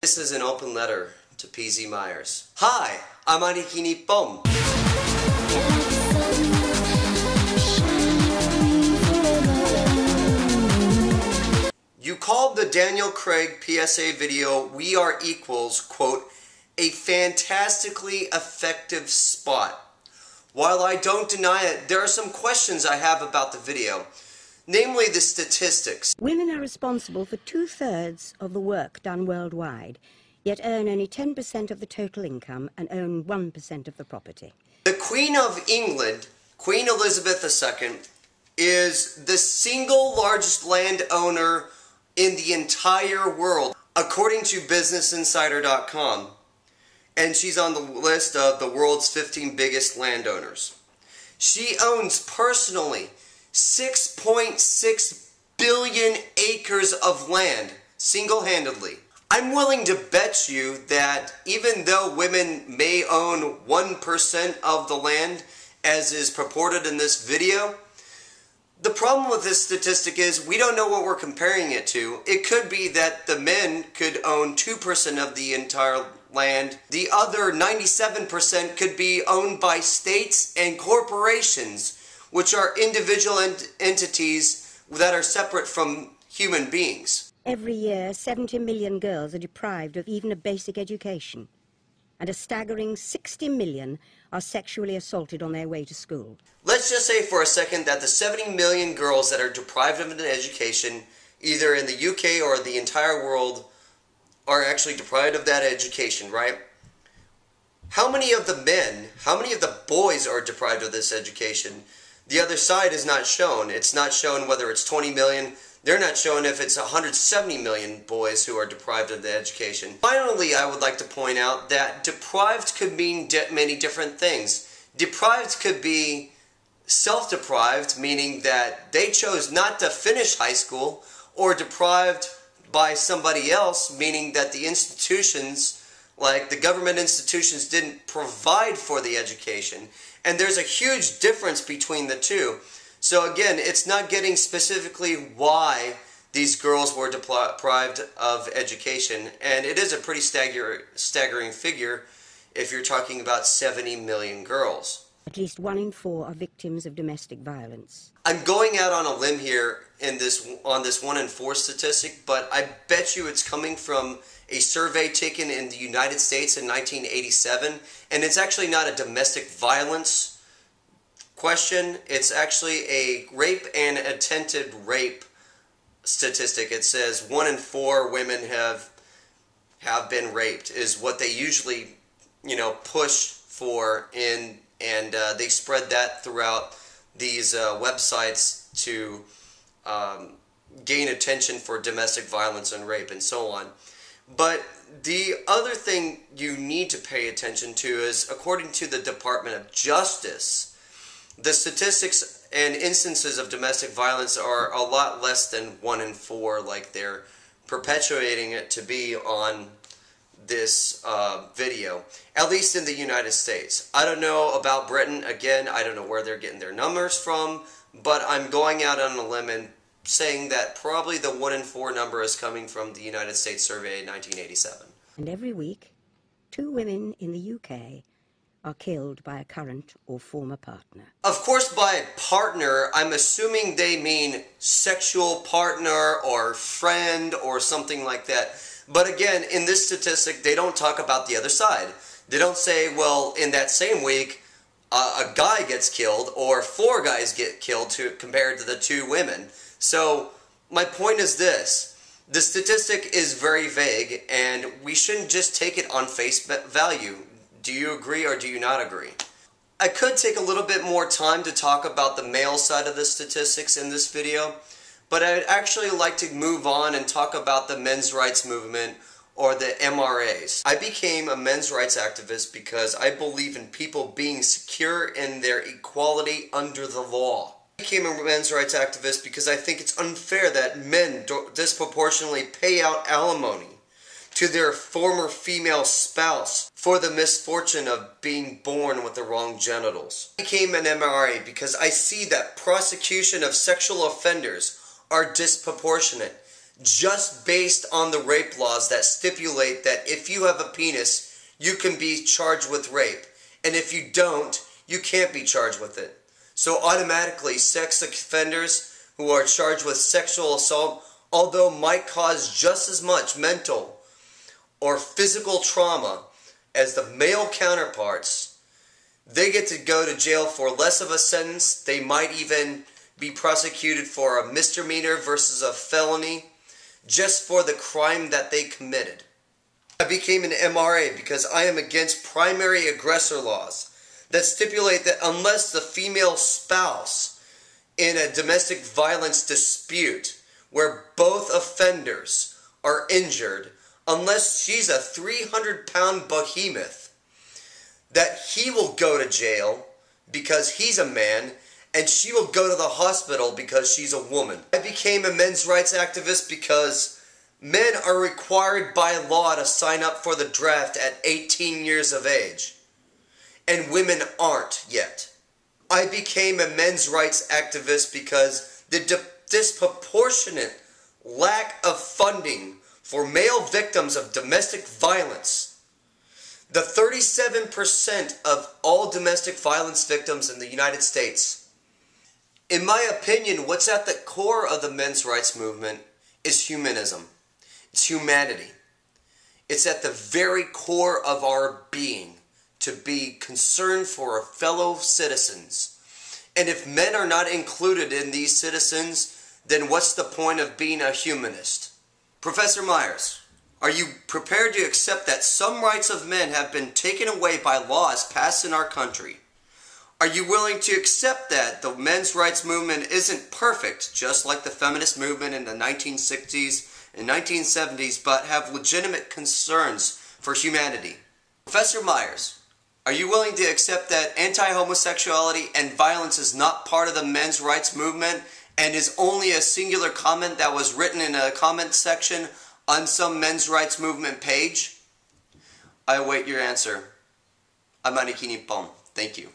This is an open letter to PZ Myers. Hi, I'm Ariki Nippon. You called the Daniel Craig PSA video, "We Are Equals," quote, "a fantastically effective spot." While I don't deny it, there are some questions I have about the video, namely the statistics. Women are responsible for 2/3 of the work done worldwide, yet earn only 10% of the total income and own 1% of the property. The Queen of England, Queen Elizabeth II, is the single largest landowner in the entire world, according to BusinessInsider.com. And she's on the list of the world's 15 biggest landowners. She owns personally 6.6 billion acres of land, single-handedly. I'm willing to bet you that even though women may own 1% of the land, as is purported in this video, the problem with this statistic is we don't know what we're comparing it to. It could be that the men could own 2% of the entire land. The other 97% could be owned by states and corporations, which are individual entities that are separate from human beings. Every year, 70 million girls are deprived of even a basic education, and a staggering 60 million are sexually assaulted on their way to school. Let's just say for a second that the 70 million girls that are deprived of an education, either in the UK or the entire world, are actually deprived of that education, right? How many of the men, how many of the boys are deprived of this education? The other side is not shown. It's not shown whether it's 20 million. They're not showing if it's 170 million boys who are deprived of the education. Finally, I would like to point out that deprived could mean many different things. Deprived could be self-deprived, meaning that they chose not to finish high school, or deprived by somebody else, meaning that the institutions, like the government institutions, didn't provide for the education. And there's a huge difference between the two. So again, it's not getting specifically why these girls were deprived of education, and it is a pretty staggering figure if you're talking about 70 million girls. At least 1 in 4 are victims of domestic violence. I'm going out on a limb here on this 1 in 4 statistic, but I bet you it's coming from a survey taken in the United States in 1987, and it's actually not a domestic violence question. It's actually a rape and attempted rape statistic. It says 1 in 4 women have been raped is what they usually, push for and they spread that throughout these websites to gain attention for domestic violence and rape and so on. But the other thing you need to pay attention to is, according to the Department of Justice, the statistics and instances of domestic violence are a lot less than 1 in 4, like they're perpetuating it to be on this video, at least in the United States. I don't know about Britain. Again, I don't know where they're getting their numbers from, but I'm going out on a limb and saying that probably the 1 in 4 number is coming from the United States survey in 1987. And every week, 2 women in the UK are killed by a current or former partner. Of course, by partner, I'm assuming they mean sexual partner or friend or something like that. But again, in this statistic, they don't talk about the other side. They don't say, well, in that same week, a guy gets killed or 4 guys get killed compared to the 2 women. So my point is this. The statistic is very vague, and we shouldn't just take it on face value. Do you agree or do you not agree? I could take a little bit more time to talk about the male side of the statistics in this video, but I'd actually like to move on and talk about the men's rights movement, or the MRAs. I became a men's rights activist because I believe in people being secure in their equality under the law. I became a men's rights activist because I think it's unfair that men disproportionately pay out alimony to their former female spouse for the misfortune of being born with the wrong genitals. I became an MRA because I see that prosecution of sexual offenders are disproportionate. just based on the rape laws that stipulate that if you have a penis, you can be charged with rape. And if you don't, you can't be charged with it. So automatically, sex offenders who are charged with sexual assault, although might cause just as much mental or physical trauma as the male counterparts, they get to go to jail for less of a sentence. They might even be prosecuted for a misdemeanor versus a felony just for the crime that they committed. I became an MRA because I am against primary aggressor laws that stipulate that unless the female spouse in a domestic violence dispute where both offenders are injured, unless she's a 300-pound behemoth, that he will go to jail because he's a man and she will go to the hospital because she's a woman. I became a men's rights activist because men are required by law to sign up for the draft at 18 years of age, and women aren't yet. I became a men's rights activist because the disproportionate lack of funding for male victims of domestic violence. The 37% of all domestic violence victims in the United States. In my opinion, what's at the core of the men's rights movement is humanism. It's humanity. It's at the very core of our being to be concerned for our fellow citizens. And if men are not included in these citizens, then what's the point of being a humanist? Professor Myers, are you prepared to accept that some rights of men have been taken away by laws passed in our country? Are you willing to accept that the men's rights movement isn't perfect, just like the feminist movement in the 1960s and 1970s, but have legitimate concerns for humanity? Professor Myers, are you willing to accept that anti-homosexuality and violence is not part of the men's rights movement and is only a singular comment that was written in a comment section on some men's rights movement page? I await your answer. I'm Maneki Nippon. Thank you.